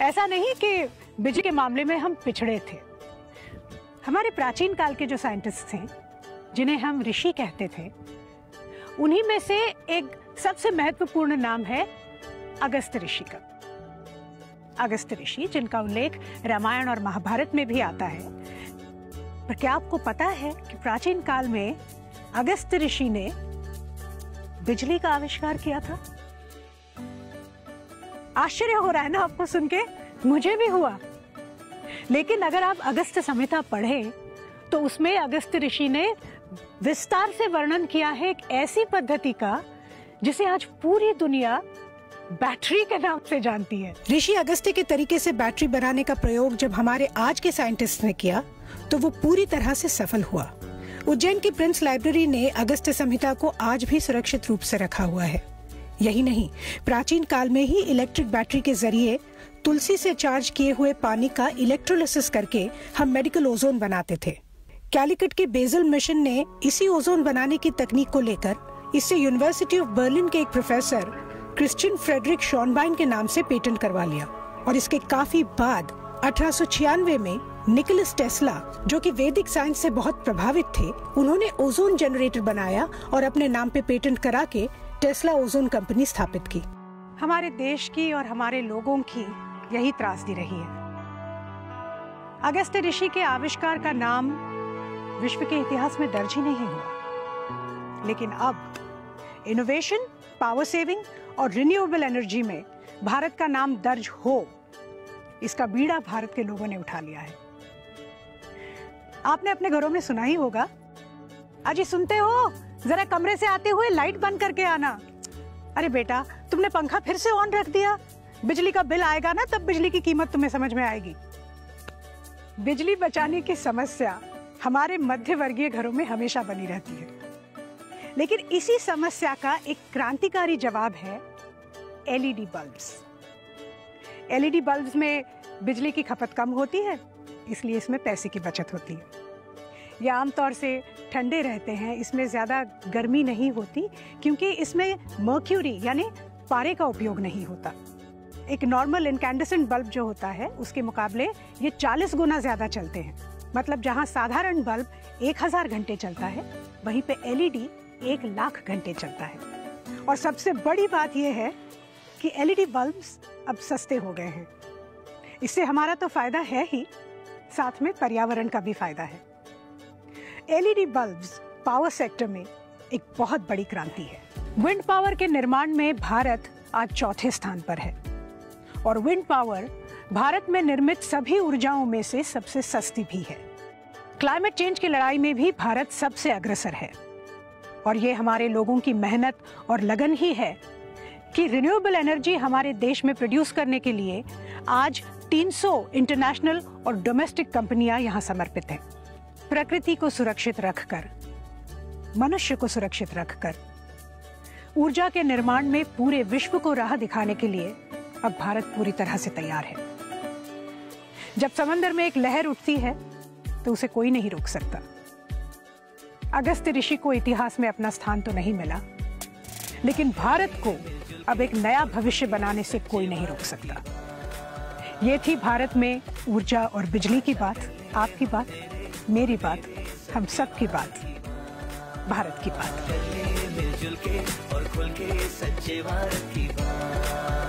ऐसा नहीं कि बिजली के मामले में हम पिछड़े थे। हमारे प्राचीन काल के जो साइंटिस्ट थे, जिन्हें हम ऋषि कहते थे, उन्हीं में से एक सबसे महत्वपूर्ण नाम है अगस्त्य ऋषि का। अगस्त्य ऋषि, जिनका उल्लेख रामायण और महाभारत में भी आता है। पर क्या आपको पता है कि प्राचीन काल में अगस्त्य ऋषि ने बिजली का आविष्कार किया था? आश्चर्य हो रहा है ना आपको सुन के? मुझे भी हुआ। लेकिन अगर आप अगस्त्य संहिता पढ़ें तो उसमें अगस्त्य ऋषि ने विस्तार से वर्णन किया है एक ऐसी पद्धति का जिसे आज पूरी दुनिया बैटरी के नाम से जानती है। ऋषि अगस्त्य के तरीके से बैटरी बनाने का प्रयोग जब हमारे आज के साइंटिस्ट ने किया तो वो पूरी तरह से सफल हुआ। उज्जैन की प्रिंस लाइब्रेरी ने अगस्त्य संहिता को आज भी सुरक्षित रूप से रखा हुआ है। यही नहीं, प्राचीन काल में ही इलेक्ट्रिक बैटरी के जरिए तुलसी से चार्ज किए हुए पानी का इलेक्ट्रोलिसिस करके हम मेडिकल ओजोन बनाते थे। कैलिकट के बेजल मिशन ने इसी ओजोन बनाने की तकनीक को लेकर इससे यूनिवर्सिटी ऑफ बर्लिन के एक प्रोफेसर क्रिश्चियन फ्रेडरिक शॉनबाइन के नाम से पेटेंट करवा लिया। और इसके काफी बाद 1896 में निकोलस टेस्ला, जो कि वैदिक साइंस से बहुत प्रभावित थे, उन्होंने ओजोन जनरेटर बनाया और अपने नाम पे पेटेंट करा के टेस्ला ओजोन कंपनी स्थापित की। हमारे देश की और हमारे लोगों की यही त्रासदी रही है। अगस्त्य ऋषि के आविष्कार का नाम विश्व के इतिहास में दर्ज ही नहीं हुआ। लेकिन अब इनोवेशन, पावर सेविंग और रिन्यूएबल एनर्जी में भारत का नाम दर्ज हो, इसका बीड़ा भारत के लोगों ने उठा लिया है। आपने अपने घरों में सुना ही होगा, अजी सुनते हो, जरा कमरे से आते हुए लाइट बंद करके आना। अरे बेटा, तुमने पंखा फिर से ऑन रख दिया, बिजली का बिल आएगा ना, तब बिजली की कीमत तुम्हें समझ में आएगी। बिजली बचाने की समस्या हमारे मध्य वर्गीय घरों में हमेशा बनी रहती है। लेकिन इसी समस्या का एक क्रांतिकारी जवाब है एलईडी बल्ब्स। एलईडी बल्ब्स में बिजली की खपत कम होती है, इसलिए इसमें पैसे की बचत होती है। ये आमतौर से ठंडे रहते हैं, इसमें ज़्यादा गर्मी नहीं होती क्योंकि इसमें मर्क्यूरी यानी पारे का उपयोग नहीं होता। एक नॉर्मल इनकैंडेसेंट बल्ब जो होता है उसके मुकाबले ये 40 गुना ज़्यादा चलते हैं। मतलब जहाँ साधारण बल्ब 1000 घंटे चलता है, वहीं पे एलईडी 1,00,000 घंटे चलता है। और सबसे बड़ी बात यह है कि एलईडी बल्ब्स अब सस्ते हो गए हैं। इससे हमारा तो फायदा है ही, साथ में पर्यावरण का भी फायदा है। एलईडी बल्ब्स पावर सेक्टर में एक बहुत बड़ी क्रांति है। विंड पावर के निर्माण में भारत आज चौथे स्थान पर है और विंड पावर भारत में निर्मित सभी ऊर्जाओं में से सबसे सस्ती भी है। क्लाइमेट चेंज की लड़ाई में भी भारत सबसे अग्रसर है और ये हमारे लोगों की मेहनत और लगन ही है कि रिन्यूएबल एनर्जी हमारे देश में प्रोड्यूस करने के लिए आज 300 इंटरनेशनल और डोमेस्टिक कंपनियां यहां समर्पित हैं। प्रकृति को सुरक्षित रखकर, मनुष्य को सुरक्षित रखकर ऊर्जा के निर्माण में पूरे विश्व को राह दिखाने के लिए अब भारत पूरी तरह से तैयार है। जब समंदर में एक लहर उठती है तो उसे कोई नहीं रोक सकता। अगस्त्य ऋषि को इतिहास में अपना स्थान तो नहीं मिला, लेकिन भारत को अब एक नया भविष्य बनाने से कोई नहीं रोक सकता। ये थी भारत में ऊर्जा और बिजली की बात, आपकी बात, मेरी बात, हम सब की बात, भारत की बात। मिलजुल के और खुल के सच्चे भारत की बात।